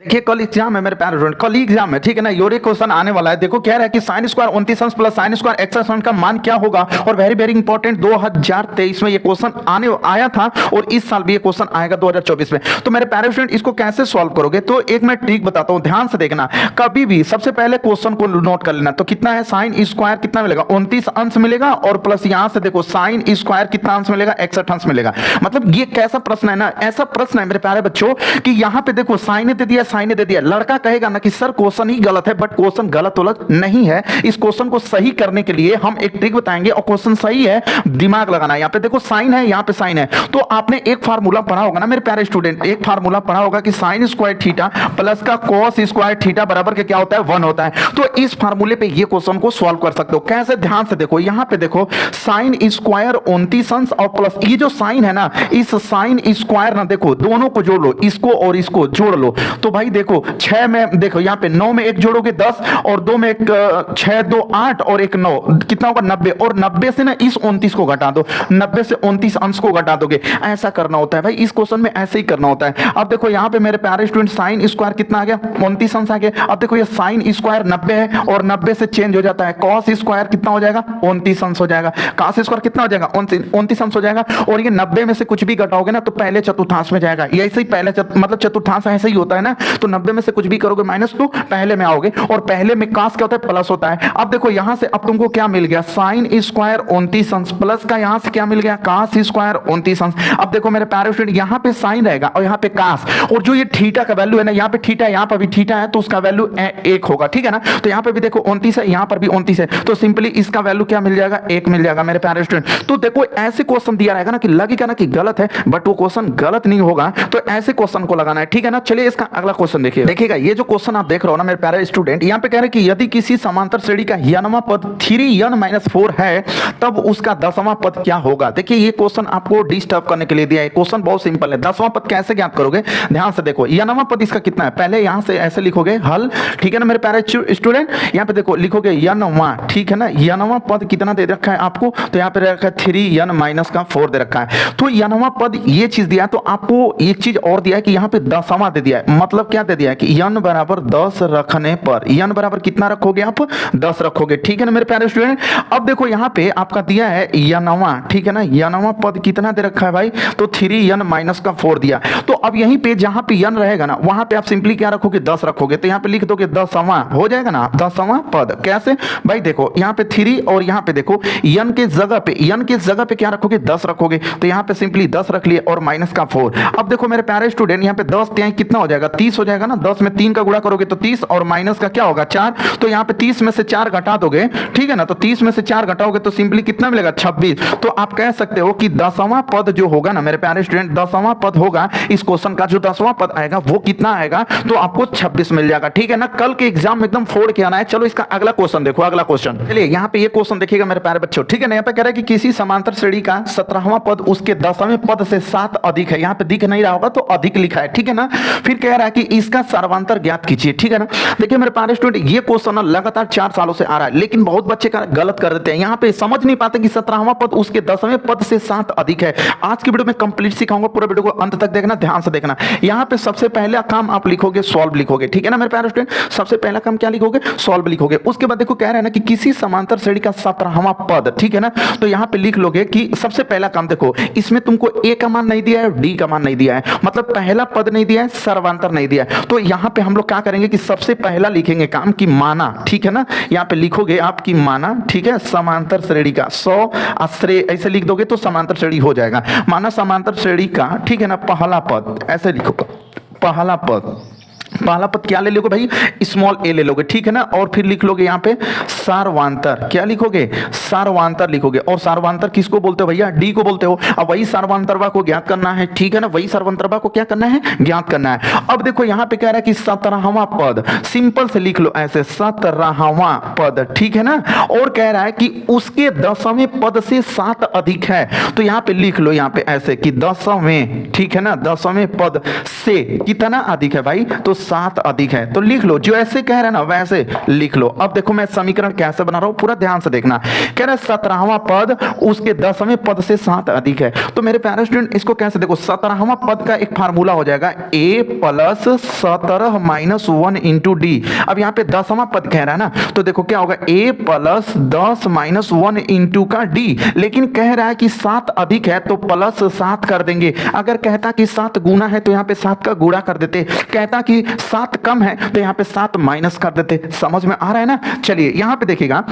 देखिए कल एग्जाम है मेरे प्यारे स्टूडेंट, कल ही एग्जाम है, ठीक है ना। योरे क्वेश्चन आने वाला है। देखो कह रहा है कि साइन स्क्वायर 29 अंश प्लस साइन स्क्वायर एक्स अंश का मान क्या होगा। और वेरी वेरी इंपॉर्टेंट 2023 में ये क्वेश्चन आने आया था और इस साल भी ये क्वेश्चन आएगा 2024 में। तो मेरे प्यारे स्टूडेंट इसको कैसे सॉल्व करोगे, तो एक मैं ट्रिक बताता हूँ, ध्यान से देखना। कभी भी सबसे पहले क्वेश्चन को नोट कर लेना। तो कितना है साइन स्क्वायर कितना मिलेगा, 29 अंश मिलेगा और प्लस यहां से देखो साइन स्क्वायर कितना अंश मिलेगा, 61 अंश मिलेगा। मतलब ये कैसा प्रश्न है ना, ऐसा प्रश्न है मेरे प्यारे बच्चों कि यहां पे देखो साइन दे दिया, साइन दे दिया। लड़का कहेगा ना कि सर क्वेश्चन ही गलत है, बट क्वेश्चन गलत उलट नहीं है। इस क्वेश्चन को सही करने के लिए हम एक ट्रिक बताएंगे और क्वेश्चन सही है, दिमाग लगाना है। यहां पे देखो साइन है, यहां पे साइन है, तो आपने एक फार्मूला पढ़ा होगा ना मेरे प्यारे स्टूडेंट, एक फार्मूला पढ़ा होगा कि साइन स्क्वायर थीटा प्लस का कॉस स्क्वायर थीटा बराबर के क्या होता है, 1 होता है। तो इस फार्मूले पे ये क्वेश्चन को सॉल्व कर सकते हो। कैसे, ध्यान से देखो। यहां पे देखो साइन स्क्वायर 29 अंश और प्लस ये जो साइन है ना, इस साइन स्क्वायर ना देखो दोनों को जोड़ लो, इसको और इसको जोड़ लो। तो भाई देखो 6 में देखो यहाँ पे 9 में 1 जोड़ोगे 10 और 2 में 1 6 2 8 और 1 9 कितना होगा 90। और 90 से ना इस 29 को घटा दो, 90 से 29 अंश को घटा दोगे। ऐसा करना होता है भाई, इस क्वेश्चन में ऐसे ही करना होता है। अब देखो यहाँ पे मेरे प्यारे स्टूडेंट साइन स्क्वायर कितना आ गया, 29 अंश आ गया। अब देखो ये साइन स्क्वायर 90 है और 90 से चेंज हो जाता है, कॉस स्क्वायर कितना हो जाएगा, 29 अंश हो जाएगा। कॉस स्क्वायर कितना हो जाएगा, 29 अंश हो जाएगा। और ये 90 में से कुछ भी घटाओगे ना तो पहले चतुर्थांश में जाएगा। ये ऐसे ही पहले मतलब चतुर्थांश ऐसे ही होता है ना, तो 90 में से कुछ भी करोगे माइनस तो पहले में आओगे, और पहले में कास क्या होता है, प्लस होता है। अब देखो यहां से अब तुमको क्या मिल गया, साइन स्क्वायर 29 अंश प्लस का यहां से क्या मिल गया, कास स्क्वायर 29 अंश। अब देखो मेरे प्यारे स्टूडेंट यहां पे साइन रहेगा और यहां पे कास, और जो ये थीटा का वैल्यू है ना, यहां पे थीटा है, यहां पर भी थीटा है, तो उसका वैल्यू 1 होगा, ठीक है ना। तो यहां पे भी देखो 29 है, यहां पर भी 29 है, तो सिंपली इसका वैल्यू क्या मिल जाएगा, 1 मिल जाएगा मेरे प्यारे स्टूडेंट। तो देखो ऐसे क्वेश्चन दिया रहेगा ना कि लगेगा ना कि गलत है, बट वो क्वेश्चन गलत नहीं होगा, तो ऐसे क्वेश्चन को लगाना है, ठीक है ना। चलिए इसका अगला क्वेश्चन देखिए। देखिएगा ये जो क्वेश्चन आप देख रहे हो ना मेरे प्यारे स्टूडेंट, यहां पे कह रहे हैं कि यदि किसी समांतर श्रेणी का यनवा पद 3n-4 है तब उसका 10वां पद क्या होगा। देखिए ये क्वेश्चन आपको डिस्टर्ब करने के लिए दिया है। क्वेश्चन बहुत सिंपल है, 10वां पद कैसे ज्ञात करोगे, ध्यान से देखो। यनवा पद इसका कितना है, पहले यहां से ऐसे लिखोगे हल, ठीक है ना मेरे प्यारे स्टूडेंट। यहां पे देखो लिखोगे यनवा, ठीक है ना। यनवा पद कितना दे रखा है आपको, तो यहां पे रखा है 3n-4 दे रखा है। तो यनवा पद ये चीज दिया है, तो आपको एक चीज और दिया है कि यहां पे 10वां दे दिया है। मतलब क्या दे दिया है कि n बराबर 10 रखने पर, n बराबर कितना रखोगे आप, 10 रखोगे, ठीक है ना मेरे प्यारे स्टूडेंट। अब देखो यहां पे आपका दिया है यनवा, ठीक है ना। यनवा पद कितना दे रखा है भाई, तो 3n-4 दिया। तो अब यहीं पे जहां पे n रहेगा ना, वहां पे आप सिंपली क्या रखोगे, 10 रखोगे। तो यहां पे लिख दोगे 10वां, हो जाएगा ना 10वां पद। कैसे भाई, देखो यहां पे 3 और यहां पे देखो n के जगह पे क्या रखोगे, 10 रखोगे। तो यहां पे सिंपली 10 रख लिए और माइनस का 4। अब देखो मेरे प्यारे स्टूडेंट यहां पे 10 कितना हो जाएगा, 30 हो जाएगा ना। 10 में 3 का गुणा करोगे तो 30 और माइनस का क्या होगा 4। तो यहां पे 30 में से 4 घटा दोगे, ठीक है ना। तो 30 में से 4 घटाओगे तो सिंपली कितना मिलेगा, 26। तो आप कह सकते हो कि 10वां पद जो होगा ना मेरे प्यारे स्टूडेंट, 10वां पद होगा इस क्वेश्चन का, जो 10वां पद आएगा वो कितना आएगा, तो आपको 26 मिल जाएगा, ठीक है ना। कल के एग्जाम में एकदम फोड़ के आना है। चलो इसका अगला क्वेश्चन देखो। अगला क्वेश्चन चलिए यहाँ पे ये क्वेश्चन देखिएगा मेरे प्यारे बच्चों, ठीक है ना। यहाँ पे कह रहा है कि किसी समांतर श्रेणी का 17वां पद उसके 10वें पद से 7 अधिक है। यहाँ पे दिख नहीं रहा होगा तो अधिक लिखा है, ठीक है ना। फिर कह रहा है कि इसका सर्वांतर ज्ञात कीजिए, ठीक है ना। देखिए मेरे प्यारे स्टूडेंट ये क्वेश्चन लगातार 4 सालों से आ रहा है, लेकिन बहुत बच्चे का गलत कर देते हैं। यहाँ पे समझ नहीं पाते कि 17वां पद उसके 10वें पद से 7 अधिक है। आज की वीडियो में कंप्लीट सिखाऊंगा, पूरा वीडियो को अंत तक देखना, ध्यान से देखना। यहाँ पे सबसे पहला काम आप लिखोगे सॉल्व लिखोगे, ठीक है ना मेरे प्यारे स्टूडेंट। सबसे पहला काम क्या लिखोगे, सॉल्व लिखोगे। उसके बाद देखो कह रहा है ना कि किसी समांतर श्रेणी का 17वां पद, ठीक है ना। तो यहाँ पे लिख लोगे कि सबसे पहला काम देखो, इसमें तुमको ए का मान नहीं दिया है, डी का मान नहीं दिया है, मतलब पहला पद नहीं दिया है, सर्वांतर नहीं दिया है। तो यहाँ पे हम लोग क्या करेंगे कि सबसे पहला लिखेंगे काम की माना, ठीक है ना। यहाँ पे लिखोगे आपकी माना, ठीक है, समांतर श्रेणी का 100 आश्रय ऐसे लिख दोगे तो समांतर श्रेणी हो जाएगा। माना समांतर श्रेणी का, ठीक है ना, पहला पद ऐसे लिखो, पहला पद क्या ले लोगे भाई, स्मॉल ए ले लोगे, ठीक है ना। और फिर लिख लोगे यहाँ पे सार्वांतर, क्या लिखोगे, सार्वांतर लिखोगे। और सार्वांतर किसको बोलते हो भैया, डी को बोलते हो। अब वही सार्वांतरवा को ज्ञात करना है, ठीक है ना, वही सार्वांतरवा को क्या करना है, ज्ञात करना है। अब देखो यहाँ पे कह रहा है कि 17वां पद, सिंपल से लिख लो ऐसे 17वां पद, ठीक है ना। और कह रहा है कि उसके 10वें पद से 7 अधिक है। तो यहाँ पे लिख लो यहाँ पे ऐसे कि 10वें, ठीक है ना, 10वें पद से कितना अधिक है भाई, तो 7 अधिक है, तो लिख लो जो ऐसे कह रहे हैं ना वैसे लिख लो। अब देखो मैं समीकरण कैसे बना रहा हूं, पूरा ध्यान से देखना। कह रहा है 17वां पद उसके 10वें पद से 7 अधिक है, तो मेरे प्यारे स्टूडेंट इसको कैसे देखो, 17वां पद का एक फार्मूला हो जाएगा a plus 17 minus 1 into D. अब यहाँ पे 10वां पद कह रहा है ना, तो देखो क्या होगा a प्लस 10 माइनस 1 इंटू का d, लेकिन कह रहा है कि 7 अधिक है तो प्लस 7 कर देंगे। अगर कहता कि 7 गुना है तो यहाँ पे 7 का गुणा कर देते, कहता कि 7 कम है तो यहाँ पे 7 माइनस कर देते। समझ में आ रहा है ना। चलिए यहाँ पे देखिएगा,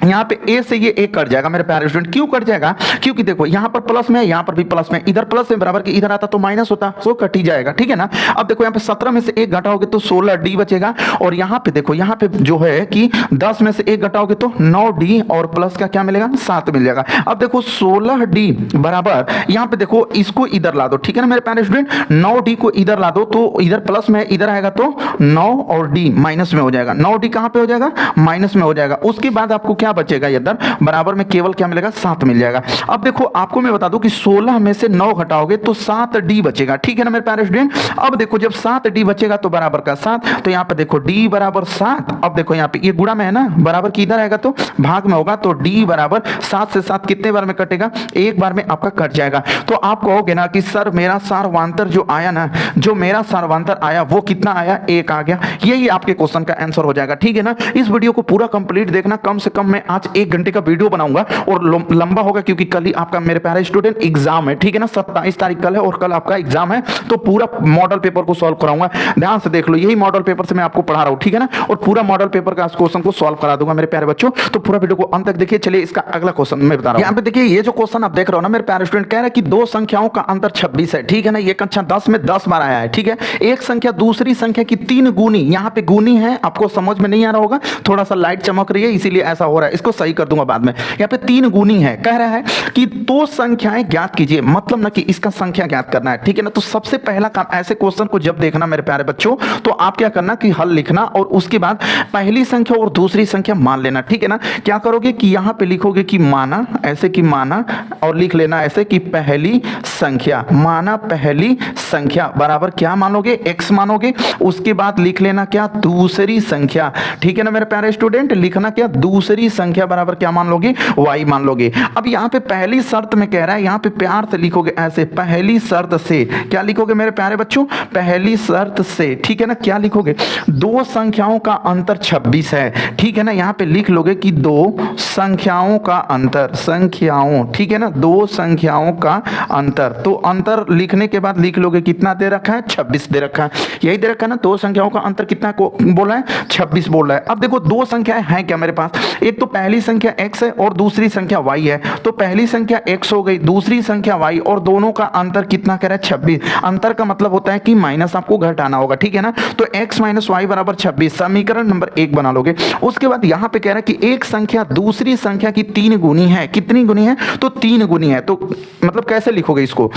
यहाँ पे a से ये a कट जाएगा मेरे प्यारे स्टूडेंट। क्यों कट जाएगा, क्योंकि देखो यहाँ पर प्लस में है, यहाँ पर भी प्लस में, इधर प्लस में बराबर कि इधर आता तो माइनस होता, सो कट ही जाएगा, ठीक है ना। अब देखो यहाँ पे 17 में से 1 घटाओगे तो 16d बचेगा, और यहाँ पे देखो यहाँ पे जो है कि 10 में से 1 घटाओगे तो 9d, और प्लस का क्या मिलेगा 7 मिल जाएगा। अब देखो 16d बराबर, यहाँ पे देखो इसको इधर ला दो, ठीक है ना मेरे प्यारे स्टूडेंट, 9d को इधर ला दो तो इधर प्लस में इधर आएगा तो 9 और d माइनस में हो जाएगा, 9d कहाँ पे हो जाएगा माइनस में हो जाएगा। उसके बाद आपको क्या बचेगा इधर बराबर में केवल क्या मिलेगा 7 मिल जाएगा। अब देखो आपको मैं बता दूं कि 16 में से 9 घटाओगे तो 7d बचेगा, ठीक है ना मेरे प्यारे स्टूडेंट। अब देखो जब 7d बचेगा तो बराबर का 7, तो यहाँ पे देखो d बराबर 7। अब देखो यहाँ पे ये गुणा में है ना, बराबर की इधर आएगा तो भाग में होगा, तो d बराबर 7 से 7 कितने बार में कटेगा, एक बार में आपका कट जाएगा। तो आप कहोगे ना कि सर मेरा सारवांतर जो आया ना, जो मेरा सारवांतर आया वो कितना आया, 1 आ गया। यही आपके क्वेश्चन का आंसर हो जाएगा, ठीक है ना। इस वीडियो को पूरा कंप्लीट देखना, कम से कम मैं आज 1 घंटे का वीडियो बनाऊंगा और लंबा होगा क्योंकि कल ही आपका मेरे प्यारे स्टूडेंट एग्जाम है, ठीक है ना। 27 तारीख कल है और कल आपका एग्जाम है, तो पूरा मॉडल पेपर को सॉल्व कराऊंगा। ध्यान से देख लो, यही मॉडल पेपर से मैं आपको पढ़ा रहा हूं, ठीक है ना, और पूरा मॉडल पेपर का क्वेश्चन को सॉल्व करा दूंगा मेरे प्यारे बच्चों। तो पूरा वीडियो को अंत तक देखिए। चलिए इसका अगला क्वेश्चन मैं बता रहा हूं। यहाँ पे देखिए ये जो क्वेश्चन आप देख रहे हो ना मेरे प्यारे स्टूडेंट, कह रहा है कि दो संख्याओं का अंतर 26 है, ठीक है ना। ये कक्षा 10 में 10 बार आया है, ठीक है। एक संख्या दूसरी संख्या की 3 गुनी, यहाँ पे गुनी है, आपको समझ में नहीं आ रहा होगा, थोड़ा सा लाइट चमक रही है इसीलिए ऐसा हो रहा है, इसको सही कर दूंगा बाद में। यहाँ पे 3 गुनी है, कह रहा है कि दो संख्याएं ज्ञात कीजिए, मतलब ना कि इसका संख्या ज्ञात करना है, ठीक है ना। तो सबसे पहला काम, ऐसे क्वेश्चन को जब देखना मेरे प्यारे बच्चों, तो आप क्या करना कि हल लिखना और उसके बाद पहली संख्या और दूसरी संख्या मान लेना, ठीक है ना। क्या करोगे कि यहाँ पे लिखोगे कि माना, ऐसे कि माना, और लिख लेना ऐसे कि पहली संख्या, माना पहली संख्या बराबर क्या मानोगे, x मानोगे। उसके बाद लिख लेना क्या, दूसरी संख्या, ठीक है ना मेरे प्यारे स्टूडेंट। लिखना क्या, दूसरी संख्या बराबर क्या मान लोगे, y मान लोगे। अब यहाँ पे पहली शर्त में कह रहा है, यहाँ पे प्यार से लिखोगे ऐसे, पहली शर्त से क्या लिखोगे मेरे प्यारे बच्चों, पहली शर्त से, ठीक है ना। क्या लिखोगे, दो संख्याओं का अंतर 26 है, ठीक है ना। यहाँ पे लिख लोगे कि दो संख्याओं का अंतर, संख्याओं, ठीक है ना, दो संख्याओं का अंतर। तो अंतर लिखने के बाद लिख लोगे कितना दे रखा है, 26 दे रखा है, यही दे रखा है ना। दो संख्याओं का अंतर कितना को बोला है, 26 बोल रहा है। अब देखो दो संख्याएं हैं क्या मेरे पास, एक तो पहली संख्या x है और दूसरी संख्या y है। तो पहली संख्या x हो गई, दूसरी संख्या y, और दोनों का अंतर कितना कह रहा है, 26। अंतर का मतलब होता है कि माइनस आपको घटाना होगा, ठीक है ना। तो x माइनस वाई बराबर 26, समीकरण नंबर 1 बना लोगे। उसके बाद यहाँ पे कह रहा है कि एक संख्या दूसरी संख्या की 3 गुनी है, कितनी गुनी है, तो 3 गुनी है। तो मतलब कैसे लिखोगे इसको,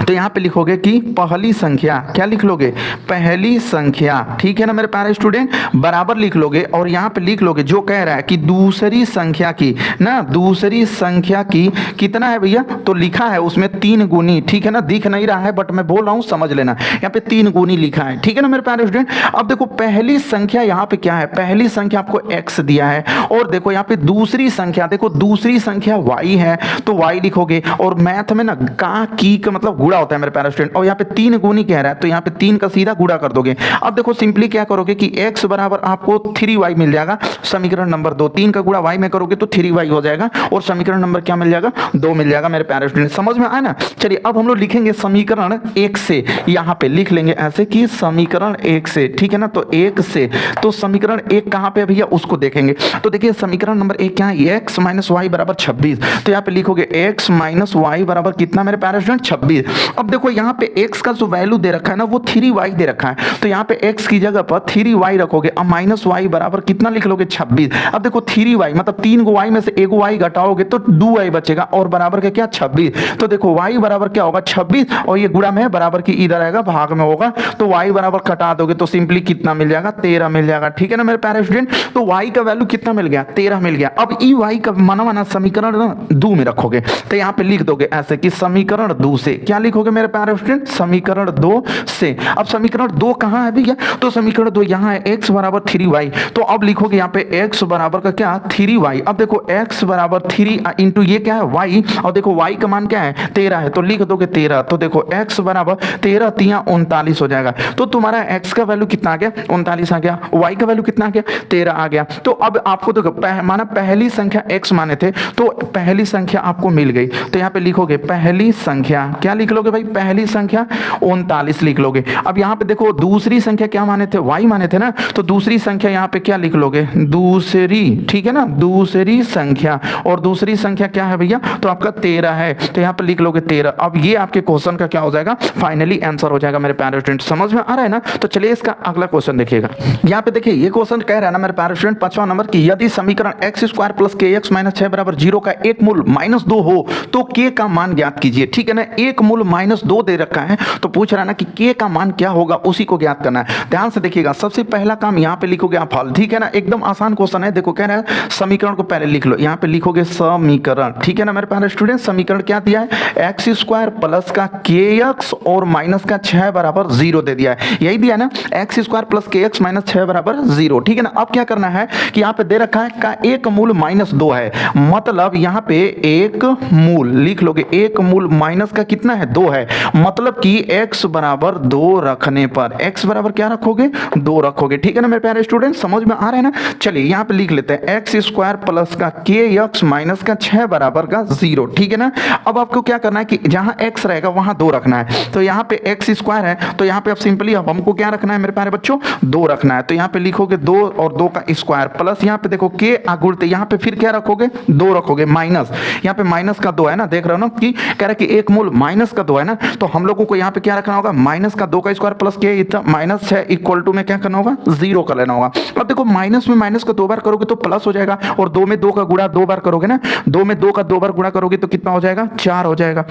तो यहाँ पे लिखोगे कि पहली संख्या, क्या लिख लोगे, पहली संख्या, ठीक है ना मेरे प्यारे स्टूडेंट, बराबर लिख लोगे। और यहाँ पे लिख लोगे जो कह रहा है कि दूसरी संख्या की ना, दूसरी संख्या की कितना है भैया, तो लिखा है उसमें 3 गुनी, ठीक है ना। दिख नहीं रहा है बट मैं बोल रहा हूँ समझ लेना, यहाँ पे 3 गुनी लिखा है, ठीक है ना मेरे प्यारे स्टूडेंट। अब देखो पहली संख्या यहाँ पे क्या है, पहली संख्या आपको x दिया है, और देखो यहाँ पे दूसरी संख्या, देखो दूसरी संख्या y है, तो y लिखोगे। और मैथ में ना का की का मतलब गुणा होता है मेरे प्यारे स्टूडेंट, और यहाँ पे 3 गुनी कह रहा है, तो यहाँ पे 3 का सीधा गुणा कर दोगे। अब देखो सिंपली क्या करोगे कि x बराबर आपको 3y मिल जाएगा, समीकरण नंबर 2। 3 का गुणा y में करोगे तो 3y हो जाएगा, और समीकरण नंबर क्या मिल जाएगा, 2 मिल जाएगा मेरे प्यारे स्टूडेंट। समझ में आया ना। चलिए अब हम लोग लिखेंगे समीकरण 1 से, यहाँ पे लिख लेंगे ऐसे कि समीकरण 1 से, ठीक है ना। तो 1 से, तो समीकरण 1 कहाँ पे भैया, उसको देखेंगे। तो देखिए समीकरण नंबर 1 क्या है, x माइनस वाई बराबर 26। तो यहाँ पे लिखोगे x माइनस वाई बराबर कितना मेरे प्यारे स्टूडेंट, 26। अब देखो यहाँ पे x का जो वैल्यू दे रखा है ना, वो 3y दे रखा है, तो यहाँ पे x की जगह पर 3y रखोगे। अब माइनस y बराबर कितना लिख लोगे, 26। अब देखो 3y मतलब 3 को y में से 1 y घटाओगे तो 2y बचेगा, और बराबर का क्या, 26। तो देखो y बराबर क्या होगा, 26, और ये गुणा में है, बराबर की इधर आएगा, भाग में होगा, तो y बराबर कटा दोगे तो सिंपली कितना मिल जाएगा, 13 मिल जाएगा, ठीक है ना मेरे प्यारे स्टूडेंट। तो y का वैल्यू कितना मिल गया, 13 मिल गया। अब ई y का माना समीकरण 2 में रखोगे, तो यहाँ पे लिख दोगे ऐसे कि समीकरण 2 से क्या लिखोगे मेरे प्यारे स्टूडेंट, समीकरण 2 से। अब समीकरण 2 कहाँ है भैया, तो समीकरण 2 यहाँ है, x बराबर 3y। तो अब लिखोगे यहाँ पे x बराबर का क्या 3y। अब देखो x बराबर 3 इंटू ये क्या है y, और देखो y का मान क्या है 13 है, तो लिख दोगे 13। तो देखो x बराबर 13 3 39 हो जाएगा। तो तुम्हारा x का वैल्यू कितना आ गया 39 आ गया, y का वैल्यू कितना आ गया 13 आ गया। तो अब आपको देखो माना पहली संख्या x माने थे, तो पहली संख्या आपको मिल गई। तो यहाँ पे लिखोगे पहली संख्या, क्या लिख लोगे भाई, पहली संख्या 39 लिख लोगे। अब यहाँ पे देखो दूसरी संख्या क्या माने थे, y माने थे ना, तो दूसरी संख्या यहाँ पे क्या लिख लोगे, दूसरी, ठीक है ना, दूसरी संख्या। और दूसरी संख्या क्या है भैया, तो आपका 13 है, तो यहाँ पे लिख लोगे 13। अब ये आपके क्वेश्चन का क्या हो जाएगा, फाइनली आंसर हो जाएगा मेरे प्यारे स्टूडेंट। समझ में आ रहा है ना। तो चलिए इसका अगला क्वेश्चन देखिएगा। यहाँ पे देखिए ये क्वेश्चन कह रहा है ना मेरे प्यारे स्टूडेंट 5वां नंबर की, यदि समीकरण x square plus kx minus 6 बराबर 0 का एक मूल -2 हो तो k का मान ज्ञात कीजिए। ठीक है ना, एक मूल -2 दे रखा है, तो पूछ रहा है ना कि k का मान क्या होगा, उसी को ज्ञात करना है। ध्यान से देखिएगा, सबसे पहला काम यहाँ पे लिखोगे आप हल। ठीक है ना, एकदम आसान क्वेश्चन है। देखो कह रहा है समीकरण को पहले लिख लो, यहाँ पे लिखोगे समीकरण। ठीक है ना मेरे प्यारे स्टूडेंट, समीकरण क्या दिया है, एक्स स्क्वायर प्लस का kx और माइनस का 6 बराबर 0 दे दिया है, यही दिया है ना, x square plus kx minus 6 बराबर 0। ठीक है ना, अब क्या करना है कि यहाँ पे दे रखा है का एक मूल -2 है, मतलब यहाँ पे एक मूल लिख लोगे, एक मूल माइनस का कितना है 2 है, मतलब कि x बराबर 2 रखने पर, x बराबर क्या रखोगे 2 रखोगे। ठीक है ना मेरे प्यारे स्टूडेंट, समझ में आ रहा है ना। चलिए यहाँ पे लिख लेते हैं एक्स स्क्वायर प्लस का kx माइनस का 6 बराबर का 0। ठीक है ना, अब आपको क्या करना है कि जहां x रहेगा वहां 2 रखना है। तो यहाँ पे एक्स स्क्वायर है, तो यहाँ पे अब सिंपली अब हमको क्या रखना है मेरे प्यारे बच्चों, 2 रखना है। तो यहाँ पे लिखोगे 2 और 2 का स्क्वायर प्लस यहाँ पे देखो k गुणते, यहाँ पे फिर क्या रखोगे 2 रखोगे, माइनस, यहाँ पे माइनस का 2 है ना, देख रहे हो ना कि कह रहा है कि एक मूल माइनस का 2 है ना, तो हम लोगों को यहाँ पे क्या रखना होगा, माइनस का 2 का स्क्वायर प्लस k इतना माइनस है इक्वल टू में क्या करना होगा 0 कर लेना होगा। अब देखो माइनस में माइनस का 2 बार करोगे तो प्लस हो जाएगा, और 2 में 2 का गुणा 2 बार करोगे ना, 2 में 2 का 2 बार गुणा करोगे तो कितना हो जाएगा 4 हो जाएगा।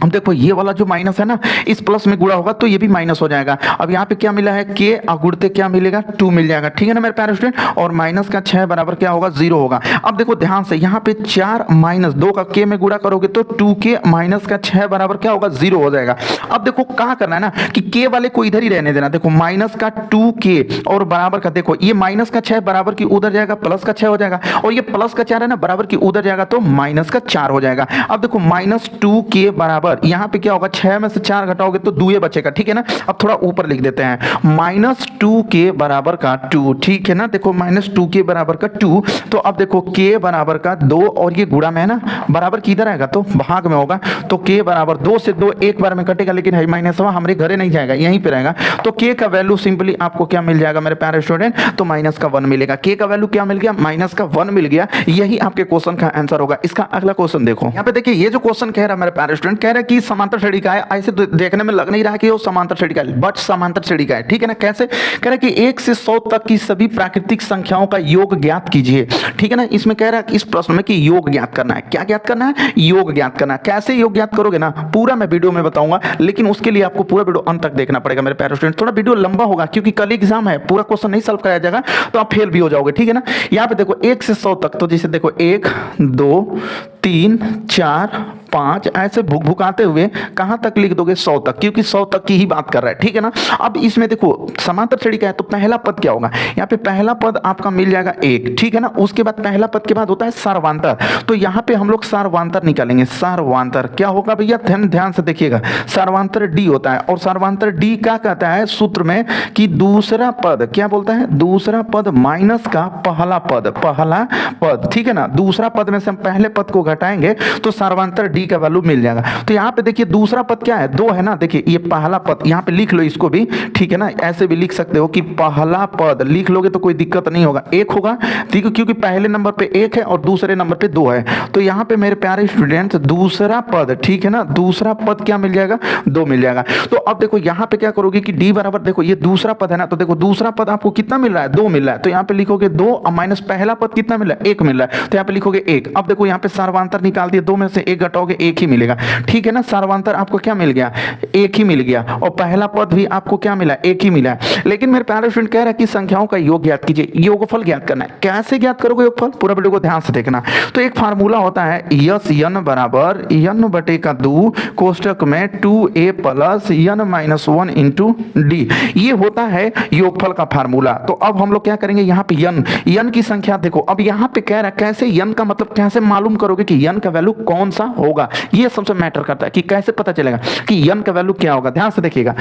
अब देखो ये वाला जो माइनस है ना, इस प्लस में गुणा होगा तो ये भी माइनस हो जाएगा। अब यहाँ पे क्या मिला है k गुणते क्या मिलेगा 2 मिल जाएगा। ठीक है ना मेरे प्यारे स्टूडेंट, और माइनस का 6 बराबर क्या होगा 0 होगा। अब देखो ध्यान से यहाँ पे 4 माइनस 2 का k में गुणा करोगे तो 2k माइनस का 6 बराबर क्या होगा 0 हो जाएगा। अब देखो कहाँ करना है ना कि k वाले को इधर ही रहने देना। देखो माइनस का 2k और बराबर का, देखो ये माइनस का 6 बराबर की उधर जाएगा, प्लस का 6 हो जाएगा, और ये प्लस का 4 है ना बराबर की उधर जाएगा तो माइनस का 4 हो जाएगा। अब देखो माइनस 2k बराबर यहाँ पे क्या होगा, 6 में से 4 घटाओगे तो 2 बचेगा। ठीक है ना, अब थोड़ा ऊपर लिख देते हैं, माइनस 2k बराबर का 2। ठीक है ना, देखो माइनस 2k बराबर का 2, तो अब देखो k बराबर का 2 और ये गुणा में है ना, बराबर किधर आएगा तो भाग में होगा, तो k बराबर 2 से 2 एक बार में कटेगा, लेकिन है माइनस हमारे घरे नहीं जाएगा, यहीं पे रहेगा। तो k का वैल्यू सिंपली आपको क्या मिल जाएगा मेरे प्यारे स्टूडेंट, तो माइनस का 1 मिलेगा। k का वैल्यू क्या मिल गया, माइनस का 1 मिल गया। यही आपके क्वेश्चन का आंसर होगा। इसका अगला क्वेश्चन देखो, यहाँ पे देखिए ये जो क्वेश्चन कह रहा है मेरे प्यारे स्टूडेंट, कह रहा है कि समांतर श्रेणी का है। ऐसे तो देखने में लग नहीं रहा कि वो समांतर श्रेणी का है, बट समांतर श्रेणी का है। ठीक है ना, कैसे कह रहा है कि 1 से 100 तक की सभी प्राकृतिक संख्याओं का योग ज्ञात कीजिए। ठीक है ना, इसमें कह रहा है कि इस प्रश्न में कि योग ज्ञात करना है। क्या ज्ञात करना है, योग ज्ञात करना है। कैसे योग ज्ञात करोगे ना, पूरा मैं वीडियो में बताऊंगा, लेकिन उसके लिए आपको पूरा वीडियो अंत तक देखना पड़ेगा मेरे प्यारे स्टूडेंट। थोड़ा वीडियो लंबा होगा क्योंकि कल एग्जाम है, पूरा क्वेश्चन नहीं सॉल्व कराया जाएगा तो आप फेल भी हो जाओगे। ठीक है ना, यहाँ पे देखो 1 से 100 तक, तो जैसे देखो 1 2 3 4 5 ऐसे भुकाते हुए कहां तक लिख दोगे 100 तक, क्योंकि 100 तक की ही बात कर रहा है। ठीक है ना, अब इसमें देखो समांतर श्रेणी का है तो पहला पद क्या होगा, यहाँ पे पहला पद आपका मिल जाएगा 1। ठीक है ना, उसके बाद पहला पद के बाद होता है सार्वंतर, तो यहाँ पे हम लोग सार्वंतर निकालेंगे। सार्वंतर क्या होगा भैया, ध्यान से देखिएगा, सार्वंतर d होता है, और सार्वंतर d क्या कहता है सूत्र में कि दूसरा पद क्या बोलता है, दूसरा पद माइनस का पहला पद, पहला पद। ठीक है ना, दूसरा पद में से हम पहले पद को घटाएंगे तो सार्वंतर d का वैल्यू मिल जाएगा। तो यहाँ पे देखिए दूसरा पद क्या है, 2 है ना, देखिए ये पहला पद, यहाँ पे लिख लो इसको भी। ठीक है ना, ऐसे भी लिख सकते हो कि पहला पद लिख लोगे तो कोई दिक्कत नहीं होगा, 1 होगा। ठीक है, क्योंकि पहले नंबर पे 1 है और दूसरे नंबर पे 2 है, तो यहाँ पे मेरे प्यारे स्टूडेंट्स दूसरा पद, ठीक है ना, दूसरा पद क्या मिल जाएगा 2 मिल जाएगा। तो अब देखो यहाँ पे क्या करोगे कि d बराबर, देखो ये दूसरा पद है ना, तो देखो दूसरा पद आपको कितना मिल रहा है 2 मिल रहा है, तो यहाँ पे लिखोगे 2 माइनस पहला पद कितना मिल रहा है 1 मिल रहा है, तो यहाँ पे लिखोगे 1। अब देखो यहाँ पे सार्वंतर निकाल दिया, 2 में से 1 घटाओगे जाओगे एक ही मिलेगा, ठीक है ना। सर्वांतर आपको क्या मिल गया, एक ही मिल गया, और पहला पद भी आपको क्या मिला, एक ही मिला। लेकिन मेरे प्यारे स्टूडेंट कह रहा है कि संख्याओं का योग ज्ञात कीजिए, योगफल ज्ञात करना है। कैसे ज्ञात करोगे योगफल, पूरा वीडियो को ध्यान से देखना। तो एक फार्मूला होता है यस यन बराबर यन बटे का 2 कोष्टक में 2a प्लस यन माइनस 1 इंटू डी, ये होता है योगफल का फार्मूला। तो अब हम लोग क्या करेंगे, यहाँ पे यन की संख्या देखो, अब यहाँ पे कह रहा है कैसे यन का मतलब कैसे मालूम करोगे कि यन का वैल्यू कौन सा होगा, ये सबसे मैटर करता है कि कैसे पता चलेगा कि यन का वैल्यू क्या होगा। ध्यान से देखिएगा,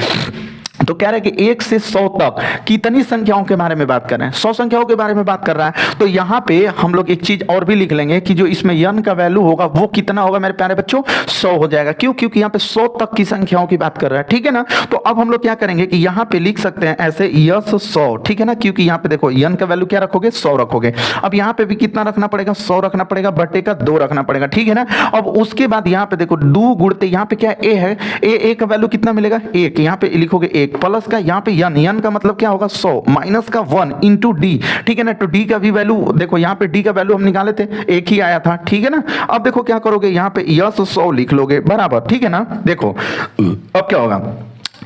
तो कह रहे हैं कि 1 से 100 तक कितनी संख्याओं के बारे में बात कर रहे हैं, 100 संख्याओं के बारे में बात कर रहा है। तो यहाँ पे हम लोग एक चीज और भी लिख लेंगे कि जो इसमें यन का वैल्यू होगा वो कितना होगा मेरे प्यारे बच्चों, 100 हो जाएगा। क्यों, क्योंकि यहाँ पे 100 तक की संख्याओं की बात कर रहा है, ठीक है ना। तो अब हम लोग क्या करेंगे कि यहाँ पे लिख सकते हैं ऐसे यस 100, ठीक है ना, क्योंकि यहाँ पे देखो यन का वैल्यू क्या रखोगे, 100 रखोगे। अब यहाँ पे भी कितना रखना पड़ेगा, 100 रखना पड़ेगा, बटे का 2 रखना पड़ेगा, ठीक है ना। अब उसके बाद यहाँ पे देखो 2 गुणते, यहाँ पे क्या ए है, ए का वैल्यू कितना मिलेगा, 1, यहाँ पे लिखोगे 1 प्लस का यहाँ पे यन का मतलब क्या होगा 100 माइनस का 1 इंटू डी, ठीक है ना। तो डी का भी वैल्यू देखो, यहाँ पे डी का वैल्यू हम निकाले थे, एक ही आया था, ठीक है ना। अब देखो क्या करोगे, यहाँ पे यस 100 लिख लोगे बराबर, ठीक है ना। देखो अब क्या होगा,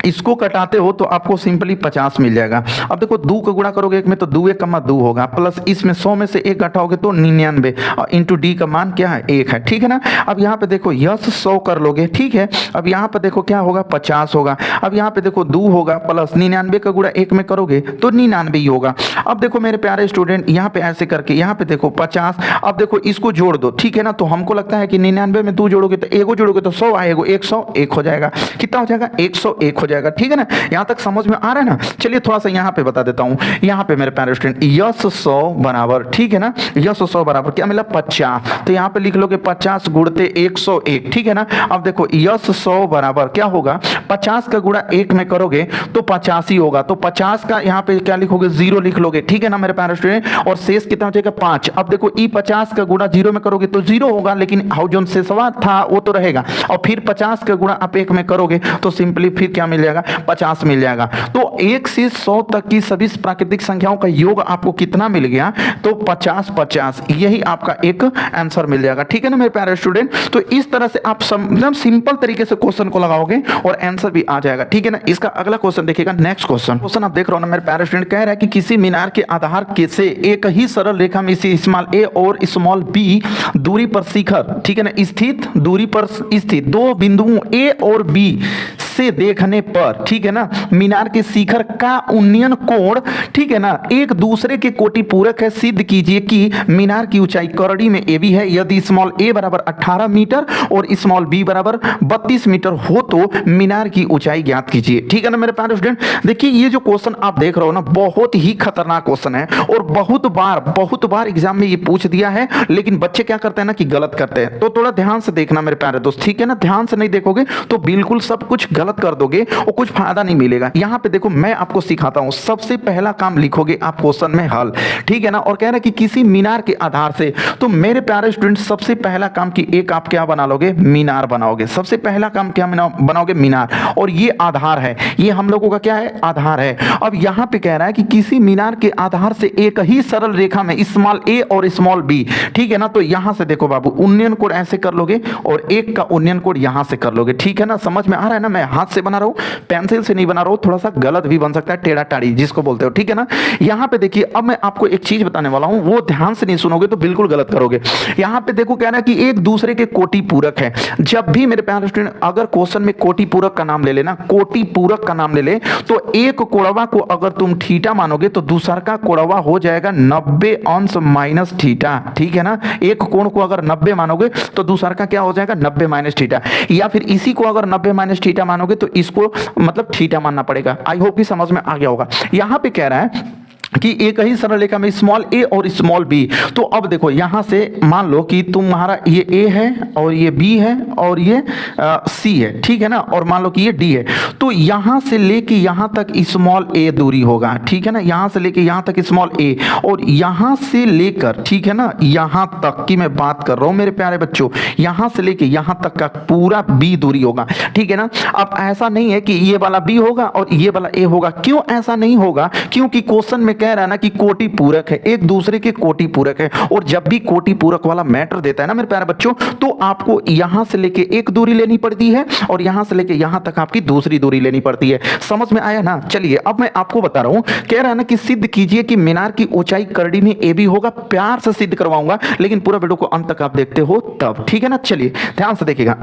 इसको कटाते हो तो आपको सिंपली 50 मिल जाएगा। अब देखो 2 का गुणा करोगे एक में तो 2 1 2 होगा, प्लस इसमें 100 में से 1 घटाओगे तो 99 और इंटू डी का मान क्या है, 1 है, ठीक है ना। अब यहाँ पे देखो यस 100 कर लोगे, ठीक है। अब यहाँ पे देखो क्या होगा, 50 होगा। अब यहाँ पे देखो 2 होगा प्लस 99 का गुणा 1 में करोगे तो 99 ही होगा। अब देखो मेरे प्यारे स्टूडेंट यहाँ पे ऐसे करके यहाँ पे देखो 50, अब देखो इसको जोड़ दो, ठीक है ना। तो हमको लगता है कि 99 में 2 जोड़ोगे तो 1 जोड़ोगे तो 100 आएगा, 101 हो जाएगा। कितना हो जाएगा, 101 हो जाएगा, ठीक है ना। यहां तक समझ में आ रहा है ना। चलिए थोड़ा सा यहां पे बता देता हूं, यहां पे मेरे प्यारे स्टूडेंट यस 100 बराबर, ठीक है ना, यस 100 बराबर क्या मिला 50, तो यहां पे लिख लोगे 50 गुणते 101, ठीक है ना। अब देखो यस 100 बराबर क्या होगा, 50 का गुणा 1 में करोगे तो 50 ही होगा, तो 50 का यहां पे क्या लिखोगे 0 लिख लोगे, ठीक है ना मेरे प्यारे स्टूडेंट। और शेष कितना हो जाएगा 5। अब देखो ई 50 का गुणा 0 में करोगे तो 0 होगा, लेकिन हाउ जो शेषवा था वो तो रहेगा। और फिर 50 का गुणा आप 1 में करोगे तो सिंपली फिर क्या मिल जाएगा, 50 मिल जाएगा। तो 1 से 100 तक की सभी प्राकृतिक संख्याओं का योग आपको कितना मिल गया, तो 50 50, यही आपका एक आंसर मिल जाएगा, ठीक है ना मेरे प्यारे स्टूडेंट। तो इस तरह से आप एकदम सिंपल तरीके से क्वेश्चन को लगाओगे और आंसर भी आ जाएगा, ठीक है ना। इसका अगला क्वेश्चन देखिएगा, नेक्स्ट क्वेश्चन आप देख रहे हो ना मेरे प्यारे स्टूडेंट, कह रहा है कि किसी मीनार के आधार से एक ही सरल रेखा में स्मॉल ए और स्मॉल बी दूरी पर शिखर, ठीक है ना, स्थित दूरी पर स्थित 2 बिंदुओं ए और बी से देखने पर, ठीक है ना, मीनार के शिखर का उन्नयन कोण, ठीक है ना, एक दूसरे के कोटि पूरक है। सिद्ध कीजिए कि मीनार की ऊंचाई करड़ी में ए बी है यदि स्मॉल ए बराबर 18 मीटर और स्मॉल बी बराबर 32 मीटर हो तो मीनार की ऊंचाई ज्ञात कीजिए, ठीक है ना मेरे प्यारे स्टूडेंट। देखिए ये जो क्वेश्चन आप देख रहे हो ना, बहुत ही खतरनाक क्वेश्चन है और बहुत बार एग्जाम में ये पूछ दिया है, लेकिन बच्चे क्या करते हैं ना कि गलत करते हैं। तो थोड़ा ध्यान से देखना मेरे प्यारे दोस्त, ठीक है ना। ध्यान से नहीं देखोगे तो बिल्कुल सब कुछ गलत कर दोगे और कुछ फायदा नहीं मिलेगा। यहां पे देखो मैं आपको सिखाता हूं, सबसे पहला काम लिखोगे आप क्वेश्चन में हल, ठीक है ना। और कह रहे हैं कि किसी मीनार के आधार से, तो मेरे प्यारे स्टूडेंट सबसे पहला काम कि एक आप क्या बना लोगे, मीनार बनाओगे। सबसे पहला काम क्या बनाओगे, मीनार। और ये आधार है, ये हम लोगों का क्या है, आधार है। अब यहां पे कह रहा है कि किसी मीनार के आधार से एक ही सरल रेखा में स्मॉल ए और स्मॉल बी, ठीक है ना। तो यहां से देखो बाबू उन्नयन कोण ऐसे कर लोगे और एक का उन्नयन कोण यहां से कर लोगे, ठीक है ना। समझ में आ रहा है ना, मैं हाथ से बना रहा हूं, पेंसिल से नहीं बना रहा हूं, थोड़ा सा गलत भी बन सकता है, टेढ़ा टाड़ी जिसको बोलते हो, ठीक है ना। यहां पे देखिए अब मैं आपको एक चीज बताने वाला हूं, वो ध्यान से नहीं सुनोगे तो बिल्कुल गलत करोगे। यहां पे देखो कह रहा है कि एक दूसरे के कोटि पूरक है। जब भी मेरे प्यारे स्टूडेंट अगर क्वेश्चन में कोटि पूरक का नाम ले लेना, कोटि पूरक का नाम ले ले, तो एक कोणवा को अगर तुम थीटा मानोगे तो दूसरा का कोणवा हो जाएगा 90 अंश माइनस थीटा, ठीक है ना। एक कोण को अगर 90 मानोगे तो दूसरा का क्या हो जाएगा 90 माइनस थीटा, या फिर इसी को अगर 90 माइनस थीटा मानोगे तो इसको मतलब थीटा मानना पड़ेगा। आई होप कि समझ में आ गया होगा। यहां पे कह रहा है कि एक ही सरल रेखा में स्मॉल ए और स्मॉल बी, तो अब देखो यहां से मान लो कि तुम्हारा ये ए है और ये बी है और ये सी है, ठीक है ना, और मान लो कि ये डी है। तो यहां से लेके यहां तक स्मॉल ए दूरी होगा, ठीक है ना, यहां से लेके यहां तक स्मॉल ए, और यहां से लेकर, ठीक है ना, यहां तक की मैं बात कर रहा हूं मेरे प्यारे बच्चों, यहां से लेके यहां तक का पूरा बी दूरी होगा, ठीक है ना। अब ऐसा नहीं है कि ये वाला बी होगा और ये वाला ए होगा। क्यों ऐसा नहीं होगा, क्योंकि क्वेश्चन में कह रहा है ना कि कोटि पूरक है, एक दूसरे के कोटि पूरक है। और जब भी कोटि पूरक वाला मैटर देता है ना मेरे प्यारे बच्चों, तो आपको यहां से लेके एक दूरी लेनी पड़ती है और यहां से लेके यहां तक आपकी दूसरी दूरी लेनी पड़ती है। समझ में आया ना? चलिए अब मैं आपको बता रहा हूं, कह रहा है ना कि सिद्ध कीजिए कि मीनार की ऊंचाई करड़ी में ए बी होगा। प्यार से सिद्ध करवाऊंगा, लेकिन पूरा वीडियो को अंत तक आप देखते हो तब, ठीक है ना? चलिए ध्यान से देखिएगा।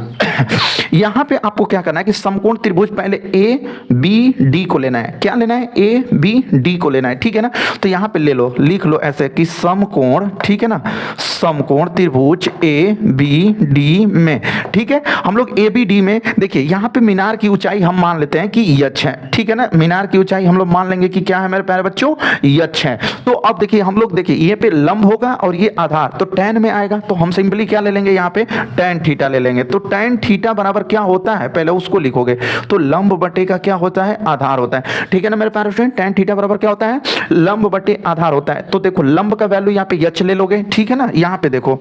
यहां पे आपको क्या करना है कि समकोण त्रिभुज पहले ए बी डी को लेना है। क्या लेना है? ए बी डी को लेना है, ठीक है ना? तो यहां पे ले लो, लिख लो ऐसे कि समकोण, ठीक है ना, समकोण त्रिभुज ए बी डी में, ठीक है। हम लोग ए बी डी में देखिए, यहां पे मीनार की ऊंचाई हम मान लेते हैं कि यच है, ठीक है ना। मीनार की ऊंचाई हम लोग मान लेंगे कि क्या है मेरे प्यारे बच्चों? यच है। तो अब देखिए हम लोग देखिए ये पे लंब होगा और ये आधार, तो tan में आएगा। तो हम सिंपली क्या ले लेंगे? यहाँ पे tan थीटा ले लेंगे। तो tan थीटा बराबर क्या होता है, पहले उसको लिखोगे। तो लंब बटे का क्या होता है? आधार होता है, ठीक है ना मेरे प्यारे स्टूडेंट। tan थीटा बराबर क्या होता है? लंब बटे आधार होता है। तो देखो लंब का वैल्यू यहाँ पे यच ले लोगे, ठीक है ना। यहाँ पे देखो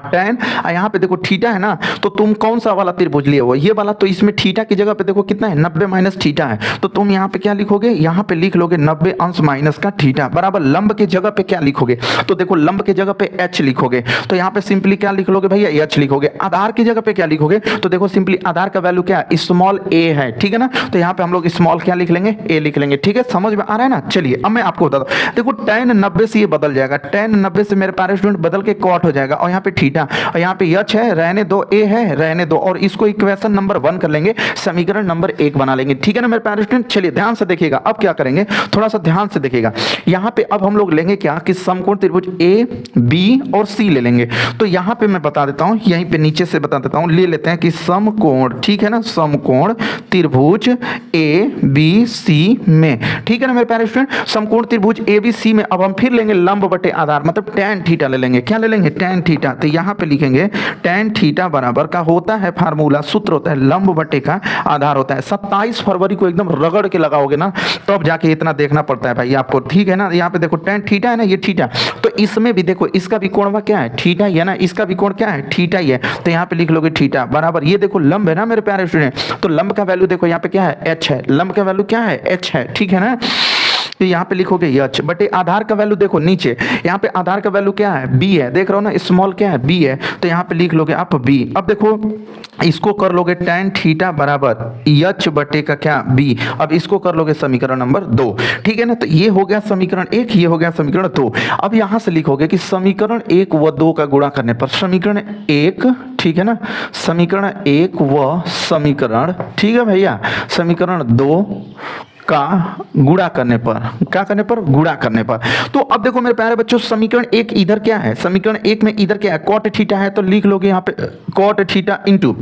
tan, यहाँ पे देखो थीटा है ना, तो तुम कौन सा वाला त्रिभुज लिए हो? ये वाला। तो इसमें थीटा की जगह पे देखो कितना है? 90 माइनस थीटा है। तो तुम यहाँ पे क्या लिखोगे? यहाँ पे लिख लोगे 90 अंश माइनस का थीटा बराबर लंब की जगह पे क्या लिखोगे? तो देखो लंब की जगह पे h लिखोगे। तो यहाँ पे सिंपली क्या लिख लोगे भैया? h लिखोगे। आधार की जगह पे क्या लिखोगे? तो देखो सिंपली आधार का वैल्यू क्या है? स्मॉल a है, ठीक है ना। तो यहाँ पे हम लोग स्मॉल क्या लिख लेंगे? a लिख लेंगे, ठीक है। समझ में आ रहा है ना? चलिए अब मैं आपको बताता हूँ। देखो tan 90 से ये बदल जाएगा, tan 90 से मेरे प्यारे स्टूडेंट बदल के cot हो जाएगा। और यहाँ पे थीटा और यहाँ पे यच है, रहने दो, ए है, रहने दो। और इसको इक्वेशन नंबर 1 कर लेंगे, समीकरण नंबर 1 बना लेंगे, ठीक है ना मेरे प्यारे स्टूडेंट। चलिए ध्यान से देखिएगा, अब क्या करेंगे, थोड़ा सा ध्यान से देखिएगा। यहाँ पे अब हम लोग लेंगे क्या कि समकोण त्रिभुज ए बी और सी ले लेंगे। तो यहाँ पे मैं बता देता हूँ, यहीं पे नीचे से बता देता हूँ, ले लेते हैं कि समकोण, ठीक है ना, समकोण त्रिभुज ए बी सी में, ठीक है ना मेरे प्यारे स्टूडेंट। समकोण त्रिभुज ए बी सी में अब हम फिर लेंगे लंब बटे आधार, मतलब tan थीटा ले लेंगे। क्या ले लेंगे? tan theta. तो यहाँ पे लिखेंगे tan थीटा बराबर का होता है फार्मूला, सूत्र होता है लंब बटे का आधार होता है। 27 फरवरी को एकदम रगड़ के लगाओगे ना, तब जाके इतना देखना पड़ता है भाई आपको, ठीक है ना। यहाँ पे देखो tan थीटा है ना, ये थीटा। तो इसमें भी देखो इसका भी कोण क्या है? थीटा ही है ना। इसका भी कोण क्या है? थीटा ही है। तो यहाँ पे लिख लोगे थीटा बराबर, ये देखो लंब है ना मेरे प्यारे स्टूडेंट। तो लंब का वैल्यू देखो यहाँ पे क्या है? h है। लंब का वैल्यू क्या है? h है, ठीक है ना। तो यहाँ पे लिखोगे यच बटे आधार का वैल्यू देखो नीचे, यहाँ पे आधार का वैल्यू क्या है? बी है, देख रहे हो ना, स्मॉल क्या है? बी है। तो यहाँ पे लिख लोगे आप बी। अब देखो इसको कर लोगे tan थीटा बराबर यच बटे का क्या? बी। अब इसको कर लोगे समीकरण नंबर 2, ठीक है ना। तो ये हो गया समीकरण 1, ये हो गया समीकरण 2। अब यहाँ से लिखोगे कि समीकरण 1 व 2 का गुणा करने पर समीकरण 1, ठीक है ना, समीकरण 1 व समीकरण, ठीक है भैया, समीकरण 2 का गुणा करने पर, क्या करने पर? गुणा करने पर। तो अब देखो मेरे प्यारे बच्चों, समीकरण 1 इधर क्या है? समीकरण 1 में इधर क्या है? cot थीटा है। तो लिख लोगे यहाँ पे cot थीटा इंटू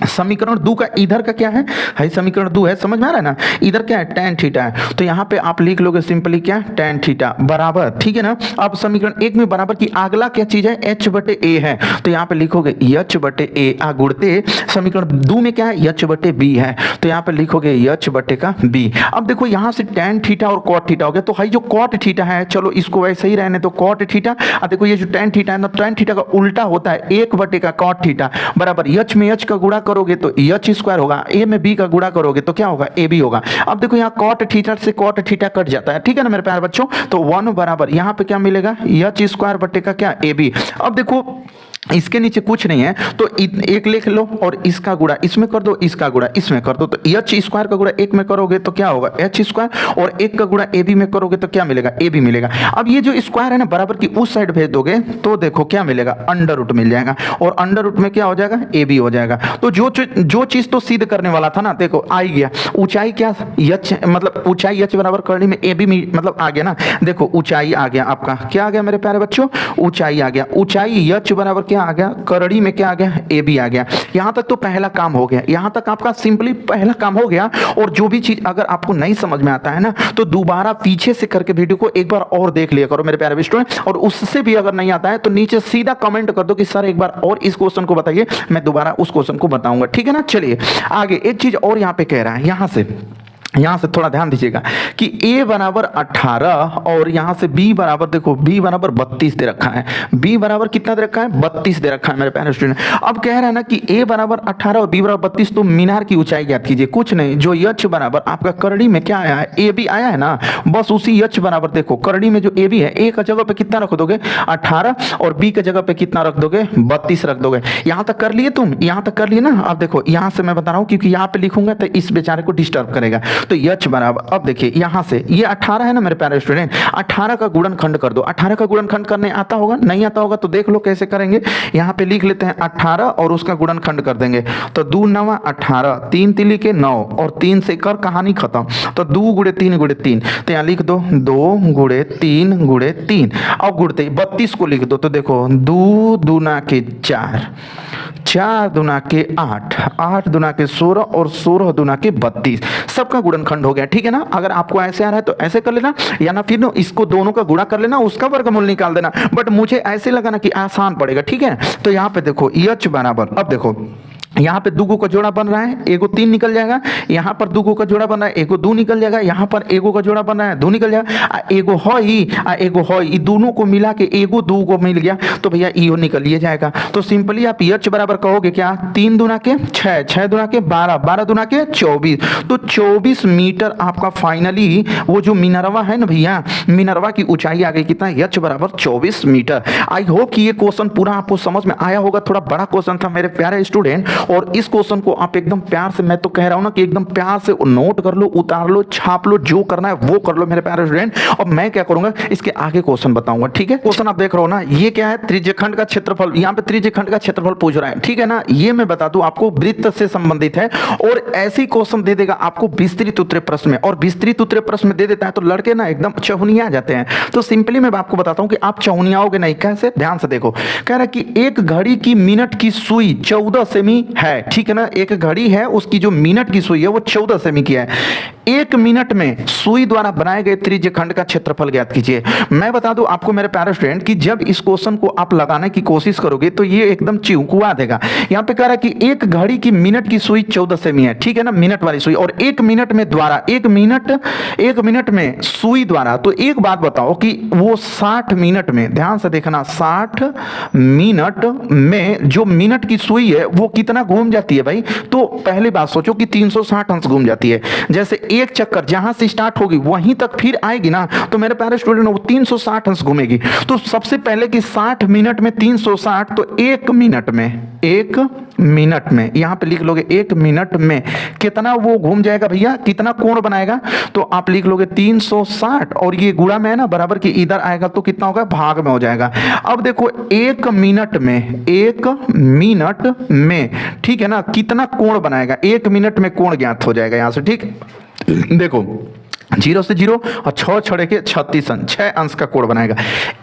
समीकरण 2 का इधर का क्या है? हाई समीकरण 2 है, समझ में आ रहा है ना। इधर क्या है? tan थीटा है। तो यहाँ पे आप लिख लोगे सिंपली क्या? tan थीटा बराबर, ठीक है ना। अब समीकरण 1 में बराबर की अगला क्या चीज है? h बटे a है। तो यहाँ पे लिखोगे h बटे a आ गुणते समीकरण 2 में क्या है? h बटे b है। तो यहाँ पे लिखोगे h बटे का b। अब देखो यहाँ से tan थीटा और cot थीटा हो गया। तो हाई जो cot थीटा है, चलो इसको वैसे ही रहने तो cot थीटा। अब देखो ये जो tan थीटा है ना, tan थीटा का उल्टा होता है 1 बटे का cot थीटा बराबर h में h का गुणा करोगे तो h स्क्वायर होगा, a में b का गुणा करोगे तो क्या होगा? ab होगा। अब देखो यहाँ cot थीटा से cot थीटा कट जाता है, ठीक है ना मेरे प्यारे बच्चों। तो 1 बराबर यहाँ पे क्या मिलेगा? h स्क्वायर बटे का क्या? ab। अब देखो इसके नीचे कुछ नहीं है, तो एक लिख लो और इसका गुणा इसमें कर दो, इसका गुणा इसमें कर दो। तो h स्क्वायर का गुणा 1 में करोगे तो क्या होगा? h square. और 1 का गुणा ab में करोगे तो क्या मिलेगा? ab मिलेगा। अब ये जो स्क्वायर है ना, बराबर की उस साइड भेज दोगे तो देखो क्या मिलेगा? अंडर रूट मिल जाएगा। और अंडर रूट में क्या हो जाएगा? ab हो जाएगा। तो जो चीज तो सिद्ध करने वाला था ना, देखो आ ही गया। ऊंचाई क्या? h, मतलब ऊंचाई h बराबर करने में ab मतलब आ गया ना। देखो ऊंचाई आ गया आपका, क्या आ गया मेरे प्यारे बच्चों? ऊंचाई आ गया। ऊंचाई h बराबर क्या आ गया? करड़ी में क्या आ गया? ए बी आ गया। यहां तक तो पहला काम हो गया, यहां तक आपका सिंपली पहला काम हो गया। और जो भी चीज अगर आपको नहीं समझ में आता है ना, तो दोबारा पीछे से करके वीडियो को एक बार और देख लिया करो मेरे प्यारे स्टूडेंट। और उससे भी अगर नहीं आता है तो नीचे सीधा कमेंट कर दो कि सर एक बार और इस क्वेश्चन को बताइए, मैं दोबारा उस क्वेश्चन को बताऊंगा, ठीक है ना। चलिए आगे एक चीज और यहाँ पे कह रहा है, यहां से यहां से थोड़ा ध्यान दीजिएगा कि a बराबर 18 और यहां से b बराबर, देखो b बराबर 32 दे रखा है। b बराबर कितना दे रखा है? 32 दे रखा है मेरे प्यारे स्टूडेंट। अब कह रहा है ना कि a बराबर 18 और b बराबर 32, तो मीनार की ऊंचाई ज्ञात कीजिए। कुछ नहीं, जो h बराबर आपका करड़ी में क्या आया है? a b आया है ना, बस उसी h बराबर, देखो करड़ी में जो a b है, a का जगह पे कितना रख दोगे? 18 और b के जगह पे कितना रख दोगे? 32 रख दोगे। यहां तक कर लिए तुम? यहां तक कर लिए ना। अब देखो यहां से मैं बता रहा हूं, क्योंकि यहां पे लिखूंगा तो इस बेचारे को डिस्टर्ब करेगा। तो h बराबर, अब देखिए यहां से ये 18 है ना मेरे प्यारे स्टूडेंट, 18 का गुणनखंड कर दो। 18 का गुणनखंड करने आता होगा? नहीं आता होगा तो देख लो कैसे करेंगे। यहां पे लिख लेते हैं 18 और उसका गुणनखंड कर देंगे। तो 2 9 18, 3 तिली के 9 और 3 से कर कहानी खत्म। तो 2 गुणे 3 गुणे 3, तो यहां लिख दो 2 गुणे 3 गुणे 3। अब गुणते 32 को लिख दो। तो देखो 2 दूना के 4, 4 दूना के 8, 8 दूना के 16 और 16 दूना के 32, सबका गुणनखंड हो गया। ठीक है ना। अगर आपको ऐसे आ रहा है तो ऐसे कर लेना, या ना फिर इसको दोनों का गुणा कर लेना, उसका वर्गमूल निकाल देना। बट मुझे ऐसे लगा ना कि आसान पड़ेगा। ठीक है। तो यहाँ पे देखो h बराबर, अब देखो यहाँ पे दुगो का जोड़ा बन रहा है, एगो 3 निकल जाएगा। यहाँ पर दुगो का जोड़ा बन रहा है, एगो 2 निकल जाएगा। यहाँ पर एगो का जोड़ा बन रहा है, 2 निकल जाएगा। एगो है ही एगो है ही, दोनों को मिला के एगो 2 को मिल गया, तो भैया इहो निकल ही जाएगा। तो सिंपली आप h बराबर कहोगे क्या? 3 दूना के 6, 6 दूना के 12, 12 दूना के 24। तो 24 मीटर आपका फाइनली वो जो मिनरवा है ना भैया, मिनरवा की ऊंचाई आ गई कितना? h बराबर 24 मीटर। आई होप कि ये क्वेश्चन पूरा आपको समझ में आया होगा। थोड़ा बड़ा क्वेश्चन था मेरे प्यारे स्टूडेंट, और इस क्वेश्चन को आप एकदम प्यार से, मैं तो कह रहा हूं ना कि एकदम प्यार से नोट कर लो, उतार लो, छाप लो, जो करना है वो कर लो मेरे प्यारे स्टूडेंट। और मैं क्या करूंगा, इसके आगे क्वेश्चन बताऊंगा। ठीक है। क्वेश्चन आप देख रहे हो ना, ये क्या है? त्रिज्यखंड का क्षेत्रफल। यहाँ पे त्रिज्यखंड का क्षेत्रफल पूछ रहा है। ठीक है ना। ये मैं बता दूं आपको वृत्त से संबंधित है, और ऐसे क्वेश्चन दे देगा आपको विस्तृत उत्तरीय प्रश्न में, और विस्तृत उत्तरीय प्रश्न में दे देता है तो लड़के ना एकदम चौनिया जाते हैं। तो सिंपली मैं आपको बताता हूं कि आप चौनियाओगे नहीं। कैसे? ध्यान से देखो। कह रहा है कि एक घड़ी की मिनट की सुई 14 सेमी है। ठीक है ना। एक घड़ी है, उसकी जो मिनट की सुई है वो 14 सेमी की है। 1 मिनट में सुई द्वारा बनाए गए त्रिज्यखंड का क्षेत्रफल ज्ञात कीजिए। मैं बता दूं आपको मेरे प्यारे स्टूडेंट कि जब इस क्वेश्चन को आप लगाने की कोशिश करोगे तो ये एकदम चिउकुआ देगा। यहां पे कह रहा है कि एक घड़ी की मिनट की सुई 14 सेमी है। ठीक है ना। मिनट वाली सुई, और 1 मिनट में द्वारा, 1 मिनट में सुई द्वारा। तो एक बात बताओ कि वो 60 मिनट में, ध्यान से देखना, 60 मिनट में जो मिनट की सुई है वो कितना घूम जाती है भाई? तो पहली बात सोचो कि 360 अंश घूम जाती है। जैसे एक चक्कर जहां से स्टार्ट होगी वहीं तक फिर आएगी ना, तो मेरे प्यारे स्टूडेंट वो 360 अंश घूमेगी। तो सबसे पहले कि 60 मिनट में 360, तो 1 मिनट में, 1 मिनट में यहां पे लिख लोगे 1 मिनट में कितना वो घूम जाएगा भैया, कितना कोण बनाएगा? तो आप लिख लोगे 360, और ये गुणा में है ना, बराबर की इधर आएगा तो कितना होगा? भाग में हो जाएगा। अब देखो 1 मिनट में, 1 मिनट में, ठीक है ना, कितना कोण बनाएगा? 1 मिनट में कोण ज्ञात हो जाएगा यहां से। ठीक, देखो 0 से 0 और 6 छड़े के 36 अंश, 6 अंश का कोण बनाएगा।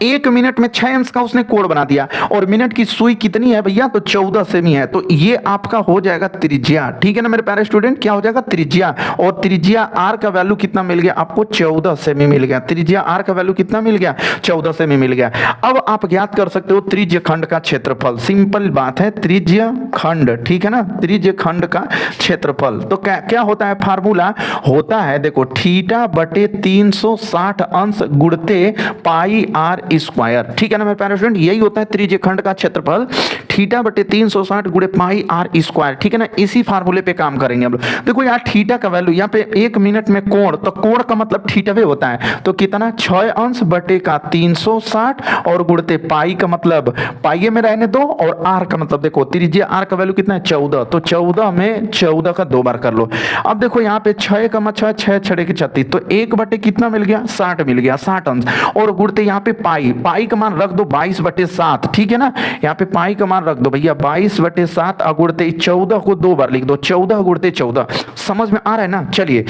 1 मिनट में 6 अंश का उसने कोण बना दिया, और मिनट की सुई कितनी है भैया? तो 14 सेमी है। तो ये आपका हो जाएगा त्रिज्या। ठीक है ना मेरे प्यारे स्टूडेंट, क्या हो जाएगा? त्रिज्या। और त्रिज्या आर का वैल्यू कितना मिल गया आपको? 14 सेमी मिल गया। त्रिज्या आर का वैल्यू कितना मिल गया? 14 सेमी मिल गया। अब आप ज्ञात कर सकते हो त्रिज्यखंड का क्षेत्रफल। सिंपल बात है, त्रिज्यखंड। ठीक है ना, त्रिज्यखंड का क्षेत्रफल। तो क्या होता है? फार्मूला होता है, देखो, थीटा बटे 360 अंश गुणते पाई आर स्क्वायर। ठीक है ना मेरे प्यारे स्टूडेंट, यही होता है त्रिज्यखंड का क्षेत्रफल, थीटा बटे 360 गुणे पाई आर स्क्वायर। ठीक है ना। इसी फार्मूले पे काम करेंगे हम लोग। देखो यार, थीटा का वैल्यू यहाँ पे 1 मिनट में कोण, तो कोण का मतलब थीटावे होता है। तो कितना? 6 अंश बटे का 360, और गुणते पाई का मतलब पाई में रहने दो, और आर का मतलब देखो त्रिज्या आर का वैल्यू कितना है? 14। तो 14 में 14 का 2 बार कर लो। अब देखो यहाँ पे 6 का 6, 6 छड़े के 36, तो 1 बटे कितना मिल गया? 60 मिल गया, 60 अंश। और गुणते यहाँ पे पाई, पाई का मान रख दो 22 बटे 7। ठीक है ना। यहाँ पे पाई का मान रख दो भैया 22 बटे 7, और गुणते 14 को 2 बार लिख दो, 14 गुणते 14। समझ में आ रहा है ना? चलिए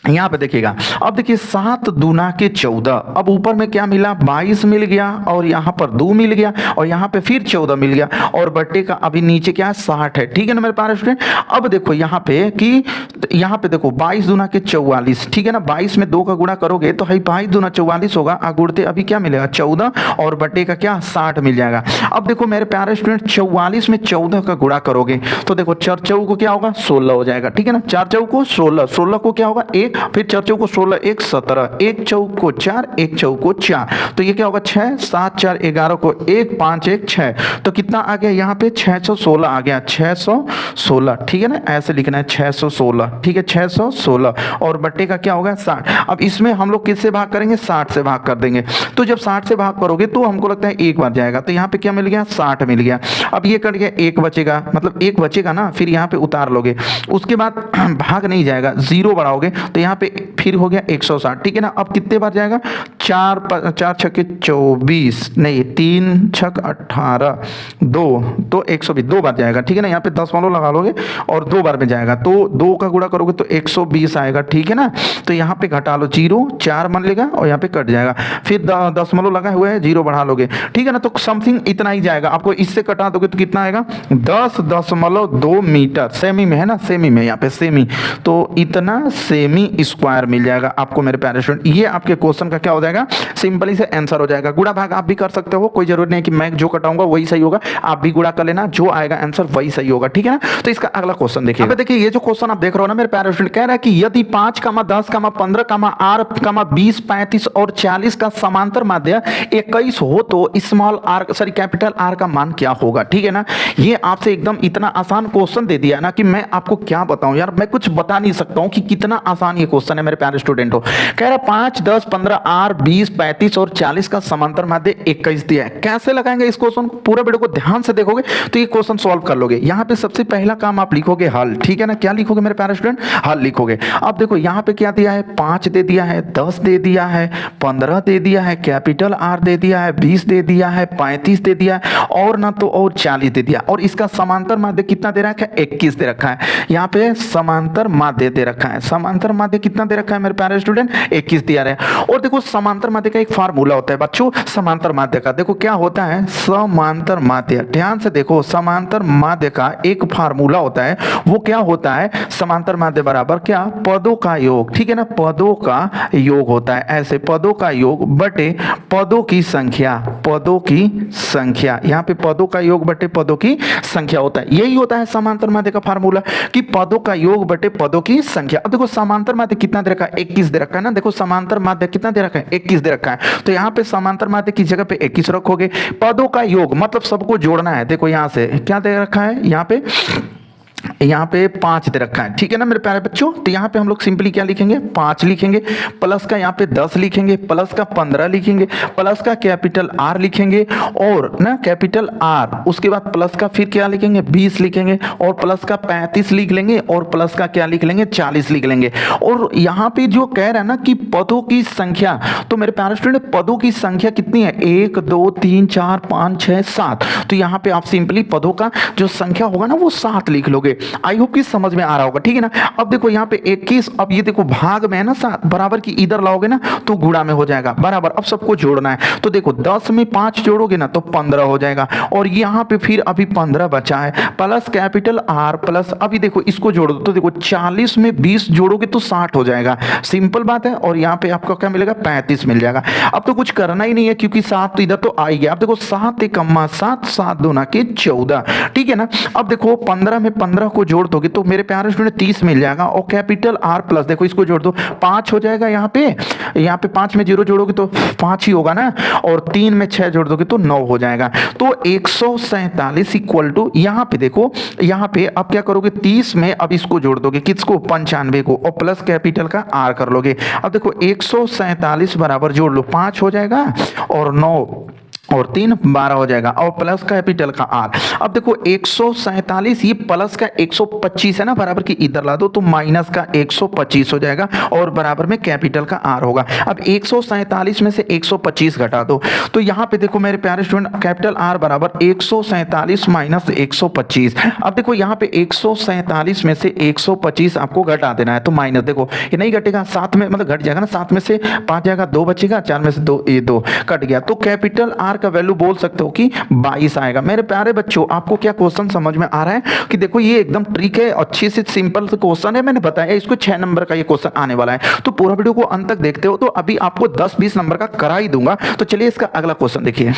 यहाँ पे देखिएगा, अब देखिए 7 दूना के 14, अब ऊपर में क्या मिला 22 मिल गया, और यहाँ पर 2 मिल गया, और यहाँ पे फिर 14 मिल गया, और बट्टे का अभी नीचे क्या है 60 है। ठीक है ना मेरे प्यारे स्टूडेंट। अब देखो यहाँ पे कि यहाँ पे देखो 22 दूना के 44, ठीक है ना, 22 में 2 का गुणा करोगे तो है 22 दूना 44 होगा, गुणते अभी क्या मिलेगा 14, और बट्टे का क्या 60 मिल जाएगा। अब देखो मेरे प्यारे स्टूडेंट 44 में 14 का गुणा करोगे तो देखो 4 चौक को क्या होगा 16 हो जाएगा। ठीक है ना, 4 चौक को 16, 16 को क्या होगा 1, फिर 4 चौक को 16, 1 17, 1 चौक को 4, 1 चौक को 4, तो ये क्या होगा 6, 7 4 11 को 1, 5 1 6, तो कितना आ गया यहाँ पे 616 आ गया, 616। ठीक है ना, ऐसे लिखना है 616। ठीक है 616, और बट्टे का क्या होगा 60। अब इसमें हम लोग किससे भाग करेंगे 60 से भाग कर देंगे, तो जब 60 से भाग करोगे तो हमको लगता है 1 बार जाएगा, तो यहाँ पे क्या मिल गया 60 मिल गया। अब ये कट गया 1 बचेगा, मतलब 1 बचेगा ना, फिर यहाँ पे उतार लोगे, उसके बाद भाग नहीं जाएगा, 0 बढ़ाओगे तो यहाँ पे फिर हो गया 160। ठीक है ना, अब कितने बार जाएगा 4 छक्के 24, नहीं 3 छक 18, 2 तो 120, 2 बार जाएगा। ठीक है ना, यहाँ पे 10 वालों लगा लोगे और 2 बार में जाएगा, तो 2 का गुणा करोगे तो 120 आएगा। ठीक है ना, तो यहाँ पे घटा लो 0, 4 मान लेगा और यहाँ पे कट जाएगा, फिर 10 वालों लगा हुआ है 0 बढ़ा लोगे। ठीक है ना, तो समथिंग इतना ही जाएगा, आपको इससे कटा दोगे तो कितना आएगा 10.2 मीटर, सेमी में है ना, सेमी में यहाँ पे सेमी, तो इतना सेमी स्क्वायर मिल जाएगा आपको मेरे प्यारे स्टूडेंट। ये आपके क्वेश्चन का क्या हो जाएगा सिंपली से आंसर हो जाएगा। गुणा भाग आप भी कर सकते हो, कोई जरूरत नहीं कि मैं जो कटाऊंगा वही सही होगा, आप भी गुणा कर लेना, जो आएगा आंसर वही सही होगा। ठीक है ना, तो इसका अगला क्वेश्चन देखिए। अब देखिए ये जो क्वेश्चन आप देख रहे हो ना मेरे प्यारे स्टूडेंट, कह रहा है कि यदि 5, 10, 15, 8, 20, 35 और 40 का समांतर माध्य 21 हो तो small R sorry capital R का मान क्या होगा। ठीक है ना, ये आपसे एकदम इतना आसान क्वेश्चन दे दिया ना कि मैं आपको क्या बताऊं यार, मैं कुछ बता नहीं सकता हूं कि कितना आसान ये क्वेश्चन है मेरे प्यारे स्टूडेंट हो। कह रहा है 5, 10, 15, 8, 20, 35 और 40 का समांतर माध्य 21 दिया है। कैसे लगाएंगे इस क्वेश्चन को, पूरा वीडियो को ध्यान से देखोगे तो ये क्वेश्चन सॉल्व कर लोगे। यहाँ पे सबसे पहला काम आप लिखोगे हल। ठीक है ना, क्या लिखोगे मेरे प्यारे स्टूडेंट, हल लिखोगे। अब देखो यहाँ पे क्या दिया है 5 दे दिया है, 10 दे दिया है, 15 दे दिया है, कैपिटल आर दे दिया है, 20 दे दिया है, 35 दे दिया है, और ना तो और 40 दे दिया, और इसका समांतर माध्य कितना दे रखा है 21 दे रखा है। यहाँ पे समांतर माध्य दे रखा है, समांतर माध्य कितना दे रखा है मेरे प्यारे स्टूडेंट 21 दिया है। और देखो समांतर माध्य का एक फार्मूला होता है बच्चों, समांतर माध्य का देखो क्या होता है, समांतर माध्य, ध्यान से देखो, समांतर माध्य का एक फार्मूला होता है, वो क्या होता है समांतर माध्य बराबर क्या पदों का योग। ठीक है ना, पदों का योग होता है, ऐसे पदों का योग बटे पदों की संख्या, पदों की संख्या, यहाँ पे पदों का योग बटे पदों की संख्या होता है। यही होता है समांतर माध्य का फार्मूला कि पदों का योग बटे पदों की संख्या। अब देखो समांतर माध्य कितना दे रखा है 21 दे रखा है ना, देखो समांतर माध्य कितना दे रखा है 21 दे रखा है, तो यहाँ पे समांतर माध्य की जगह पे 21 रखोगे। पदों का योग मतलब सबको जोड़ना है, देखो यहाँ से क्या दे रखा है, यहाँ पे 5 दे रखा है। ठीक है ना मेरे प्यारे बच्चों, तो यहाँ पे हम लोग सिंपली क्या लिखेंगे 5 लिखेंगे, प्लस का यहाँ पे 10 लिखेंगे, प्लस का 15 लिखेंगे, प्लस का कैपिटल आर लिखेंगे, और ना कैपिटल आर, उसके बाद प्लस का फिर क्या लिखेंगे 20 लिखेंगे, और प्लस का 35 लिख लेंगे, और प्लस का क्या लिख लेंगे 40 लिख लेंगे। और यहाँ पे जो कह रहा है ना कि पदों की संख्या, तो मेरे प्यारे स्टूडेंट पदों की संख्या कितनी है 1 2 3 4 5 6 7, तो यहाँ पे आप सिंपली पदों का जो संख्या होगा ना वो 7 लिख लोगे। आई होप कि समझ में आ रहा होगा। ठीक है ना, अब देखो यहाँ पे 21, अब ये देखो भाग में है ना 7, बराबर की इधर लाओगे ना तो गुणा में हो जाएगा बराबर। अब सबको जोड़ना है, तो देखो 10 में 5 जोड़ोगे ना तो 15 हो जाएगा, और यहाँ पे फिर अभी 15 बचा है, प्लस कैपिटल आर, प्लस अभी देखो इसको जोड़ दो तो देखो 40 में 20 जोड़ोगे तो 60 हो जाएगा, सिंपल बात है। और यहाँ पे आपको क्या मिलेगा 35 मिल जाएगा। अब तो कुछ करना ही नहीं है क्योंकि 7 तो इधर तो आ ही गया। अब देखो 7 × 7 7 दूना के 14। ठीक है ना, अब देखो 15 में 15 को जोड़ दोगे तो मेरे प्यारे स्टूडेंट 30 मिल जाएगा, और कैपिटल आर प्लस देखो इसको जोड़ दो 5 हो जाएगा। यहाँ पे 5 में 0 जोड़ोगे तो 5 ही होगा ना, और 3 में 6 जोड़ दोगे तो 9 हो जाएगा। तो 147 इक्वल टू यहाँ पे देखो, यहाँ पे अब क्या करोगे 30 में अब इसको जोड़ दोगे किसको 95 को, और प्लस कैपिटल का आर कर लोगे। अब देखो 147 बराबर जोड़ लो 5 हो जाएगा और 9 और 3 12 हो जाएगा, और प्लस कैपिटल का आर। अब देखो 147 ये प्लस का 125 है ना, बराबर की इधर ला दो तो माइनस का 125 हो जाएगा और बराबर में कैपिटल का आर होगा। अब 147 में से 125 घटा दो तो यहाँ पे देखो मेरे प्यारे स्टूडेंट कैपिटल आर बराबर 147 माइनस 125। अब देखो यहाँ पे 147 में से 125 आपको घटा देना है तो माइनस, देखो ये नहीं घटेगा, साथ में मतलब घट जाएगा ना, 7 में से 5 जाएगा, 2 बचेगा, 4 में से 2 ये 2 कट गया, तो कैपिटल आर का वैल्यू बोल सकते हो कि 22 आएगा। मेरे प्यारे बच्चों आपको क्या क्वेश्चन समझ में आ रहा है कि देखो ये एकदम ट्रिक है, अच्छी से सिंपल से क्वेश्चन है, मैंने बताया इसको 6 नंबर का ये क्वेश्चन आने वाला है, तो पूरा वीडियो को अंत तक देखते हो तो अभी आपको 10-20 नंबर का करा ही दूंगा। तो चलिए इसका अगला क्वेश्चन देखिए।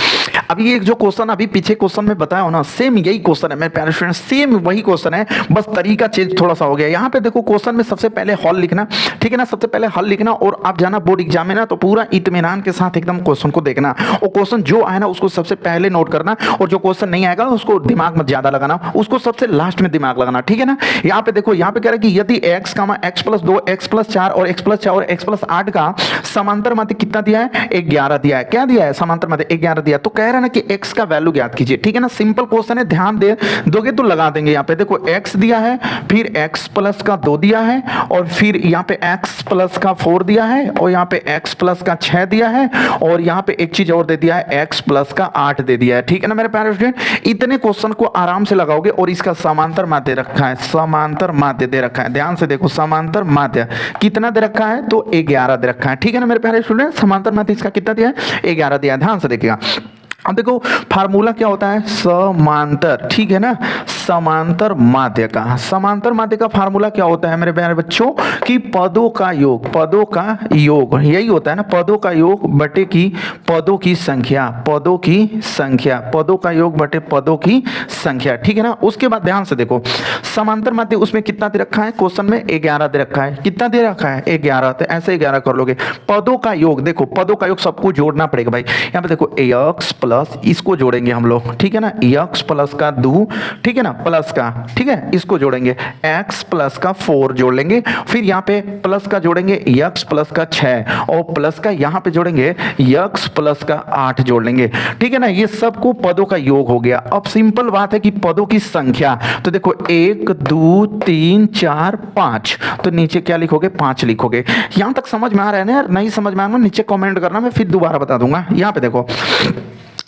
अभी ये जो क्वेश्चन अभी पीछे क्वेश्चन में बताया हो ना, सेम यही क्वेश्चन है मेरे प्यारे स्टूडेंट, सेम वही क्वेश्चन है, बस तरीका चेंज थोड़ा सा हो गया। यहाँ पे देखो क्वेश्चन में सबसे पहले हल लिखना, ठीक है ना, सबसे पहले हल लिखना और आप जाना बोर्ड एग्जाम में ना तो पूरा इत्मीनान के साथ एकदम क्वेश्चन को देखना, और क्वेश्चन जो आए ना उसको सबसे पहले नोट करना, और जो क्वेश्चन नहीं आएगा उसको दिमाग मत ज्यादा लगाना, उसको सबसे लास्ट में दिमाग लगाना, ठीक है ना। यहाँ पे देखो यहाँ पे कह रहा है कि यदि x, x + 2, x + 4 और x + 6 और x + 8 का समांतर माध्य कितना दिया है, 11 दिया है। क्या दिया है, समांतर माध्य 11 दिया, तो कह रहा है ना कि x का वैल्यू ज्ञात कीजिए, ठीक है ना। सिंपल क्वेश्चन है, ध्यान दे दोगे तो लगा देंगे। यहाँ पे देखो x दिया है, फिर x + का 2 दिया है, और फिर यहाँ पे x + का 4 दिया है, और यहाँ पे x + का 6 दिया है, और यहाँ पे एक चीज और दे दिया है x + का 8 दे दिया है, ठीक है ना मेरे प्यारे स्टूडेंट। इतने क्वेश्चन को आराम से लगाओगे, और इसका समांतर माध्य रखा है, समांतर माध्य दे रखा है, ध्यान से देखो समांतर माध्य कितना दे रखा है, तो 11 दे रखा है, ठीक है ना मेरे प्यारे स्टूडेंट। समांतर माध्य इसका कितना दिया है, 11 दिया है, ध्यान से देखिएगा। अब देखो फार्मूला क्या होता है, समांतर, ठीक है ना, समांतर माध्य का, समांतर माध्य का फार्मूला क्या होता है मेरे प्यारे बच्चों कि पदों का योग, पदों का योग यही होता है ना, पदों का योग बटे की पदों की संख्या, पदों की संख्या, पदों का योग बटे पदों की संख्या, ठीक है ना। उसके बाद ध्यान से देखो समांतर माध्य उसमें कितना दे रखा है, क्वेश्चन में 11 दे रखा है, कितना दे रखा है 11, तो ऐसे 11 कर लोगे। पदों का योग, देखो पदों का योग सबको जोड़ना पड़ेगा भाई, यहाँ पे देखो x प्लस इसको जोड़ेंगे हम लोग, ठीक है ना, x प्लस का 2, ठीक है ना, प्लस का, ठीक है, इसको जोड़ेंगे, x प्लस का 4 जोड़ लेंगे, फिर यहाँ पे प्लस का जोड़ेंगे x प्लस का 6, और प्लस का यहाँ पे जोड़ेंगे x प्लस का 8 जोड़ लेंगे, ठीक है ना। ये सबको पदों का योग हो गया। अब सिंपल बात है कि पदों की संख्या, तो देखो 1 2 3 4 5, तो नीचे क्या लिखोगे, 5 लिखोगे। यहां तक समझ में आ रहा है ना यार, नहीं समझ में आ रहा नीचे कमेंट करना, मैं फिर दोबारा बता दूंगा। यहाँ पे देखो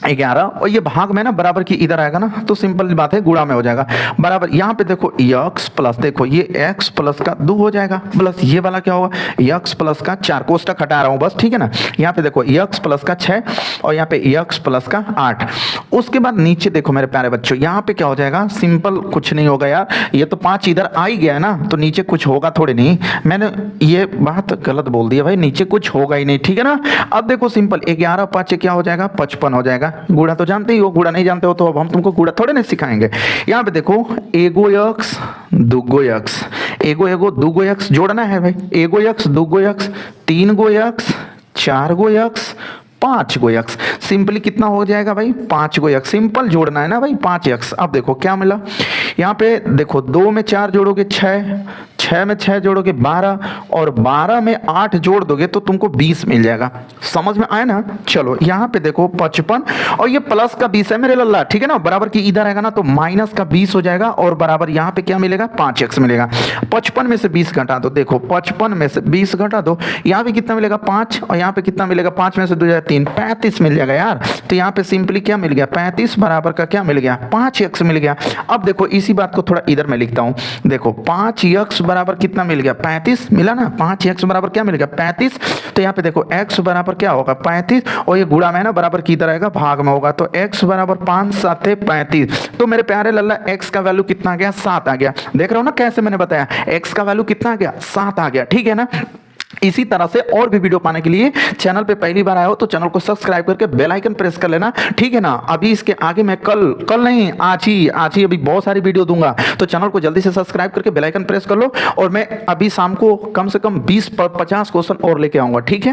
11 और ये भाग में ना बराबर की इधर आएगा ना तो सिंपल बात है गुणा में हो जाएगा बराबर। यहाँ पे देखो x प्लस, देखो ये x प्लस का 2 हो जाएगा, प्लस ये वाला क्या होगा x प्लस का 4, कोष्टक हटा रहा हूँ बस, ठीक है ना। यहाँ पे देखो x प्लस का 6 और यहाँ पे x प्लस का 8। उसके बाद नीचे देखो मेरे प्यारे बच्चों, यहाँ पे क्या हो जाएगा, सिंपल कुछ नहीं होगा यार, ये तो 5 इधर आ ही गया है ना, तो नीचे कुछ होगा थोड़ी नहीं, मैंने ये बात गलत बोल दिया भाई, नीचे कुछ होगा ही नहीं, ठीक है ना। अब देखो सिंपल 11 5 क्या हो जाएगा, 55 हो जाएगा। गुणा तो जानते ही हो, गुणा नहीं जानते हो तो अब हम तुमको गुणा थोड़े नहीं सिखाएंगे। यहाँ पे देखो एगो x दुगो x, एगो एगो दुगो x जोड़ना है भाई, एगो x दुगो x, 3 गो x, 4 गो x, 5 गो x, सिंपली कितना हो जाएगा भाई 5 गो x, सिंपल जोड़ना है ना भाई 5x। अब देखो क्या मिला, यहाँ पे देखो 2 में 4 जोड़ोगे 6, 6 में 6 जोड़ोगे 12 और 12 में 8 जोड़ दोगे तो तुमको 20 मिल जाएगा। समझ में आया ना। चलो यहाँ पे देखो 55 और ये प्लस का 20 है मेरे लल्ला, ठीक है ना, बराबर की इधर आएगा ना तो माइनस का 20 हो जाएगा और बराबर यहाँ पे क्या मिलेगा 5x मिलेगा। 55 में से 20 घटा दो, देखो 55 में से 20 घटा दो, यहाँ पे कितना मिलेगा 5 और यहाँ पे कितना मिलेगा 5 में से 2 3, 35 मिल जाएगा यार। तो यहाँ पे सिंपली क्या मिल गया 35 बराबर का क्या मिल गया 5x मिल गया। अब देखो इसी बात को थोड़ा इधर मैं लिखता हूँ, देखो 5x बराबर कितना मिल गया 35 मिला ना, 5x बराबर क्या मिल गया 35। तो यहाँ पे देखो x बराबर क्या होगा 35 और ये गुणा में ना बराबर की इधर आएगा भाग में होगा, तो x बराबर 5 7 35। तो मेरे प्यारे लल्ला x का वैल्यू कितना आ गया 7 आ गया। देख रहे हो ना कैसे मैंने बताया, x का वैल्यू कितना आ गया 7 आ गया, ठीक है ना। इसी तरह से और भी वीडियो पाने के लिए चैनल पे पहली बार आए हो तो चैनल को सब्सक्राइब करके बेल आइकन प्रेस कर लेना, ठीक है ना। अभी इसके आगे मैं कल नहीं आज ही अभी बहुत सारी वीडियो दूंगा, तो चैनल को जल्दी से सब्सक्राइब करके बेल आइकन प्रेस कर लो। और मैं अभी शाम को कम से कम 20-50 क्वेश्चन और लेके आऊंगा, ठीक है।